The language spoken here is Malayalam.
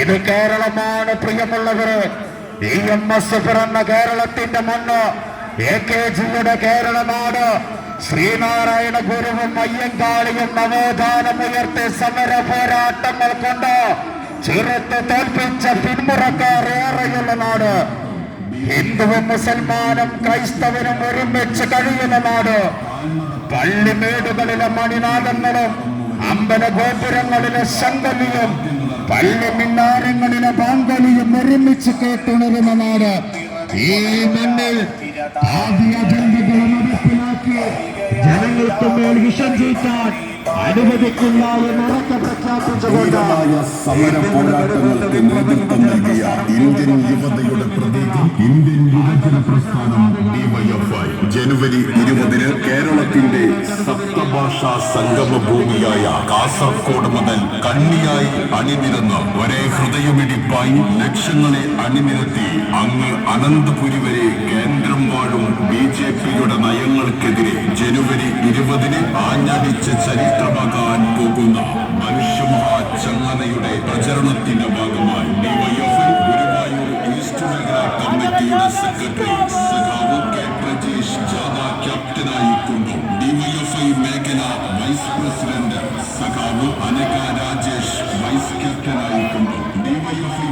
ഇത് കേരളമാണ് പ്രിയമുള്ളവര്. EMS പിറന്ന കേരളത്തിന്റെ മണ്ണ്, AKGയുടെ കേരളനാട്. ശ്രീനാരായണ ഗുരുവും അയ്യങ്കാളിയും നവോത്ഥാനമുയർത്തി സമര പോരാട്ടങ്ങൾ കൊണ്ട് ചെറുത്ത് തോൽപ്പിച്ച പിന്മുറക്കാർ ഏറെയുള്ള നാട്. ഹിന്ദുവും മുസൽമാനും ക്രൈസ്തവനും ഒരുമിച്ച് കഴിയുന്ന നാട്. പള്ളിമേടുകളിലെ മണിനാദങ്ങളും അമ്പല ഗോപുരങ്ങളിലെ ശങ്കലിയും പള്ളി മിന്നാരങ്ങളിലെ ബാങ്കലിയും ഒരുമിച്ച് കേട്ടുണരുന്ന നാട്. ഈ മണ്ണിൽ ആദ്യ അജണ്ടകൾ നടപ്പിലാക്കി ജനങ്ങൾക്ക് മേൽ വിഷം ചീറ്റാൻ അനുവദിക്കില്ല എന്നുറക്കെ പ്രഖ്യാപിച്ചുകൊണ്ട് സമര പോരാട്ടങ്ങൾക്ക് നേതൃത്വം നൽകിയ ഇന്ത്യൻ യുവതയുടെ പ്രതീകം ഇന്ത്യൻ യുവജന പ്രസ്ഥാനം DYFI. ജനുവരി 20 കേരളത്തിന്റെ സപ്തഭാഷാ സംഗമ ഭൂമിയായ കാസർഗോഡ് മുതൽ കണ്ണിയായി അണിനിരന്ന് ഒരേ ഹൃദയമിടിപ്പായി ലക്ഷങ്ങളെ അണിനിരത്തി അങ്ങ് അനന്തപുരി വരെ കേന്ദ്രം വാഴും BJPയുടെ നയങ്ങൾക്കെതിരെ ജനുവരി 20 ആഞ്ഞടിച്ച ചരിത്രമാകാൻ പോകുന്ന മനുഷ്യമഹാചങ്ങലയുടെ പ്രചരണത്തിന്റെ ഭാഗമായി DYFI ഗുരുവായൂർ ഈസ്റ്റ് മേഖല കമ്മിറ്റിയുടെ സെക്രട്ടറി സഖാവ് K. പ്രജേഷ് ജാഥ ക്യാപ്റ്റനായിക്കൊണ്ടും DYFI മേഖല വൈസ് പ്രസിഡന്റ് സഖാവ് അനക രാജേഷ് വൈസ് ക്യാപ്റ്റനായിക്കൊണ്ടും DYFI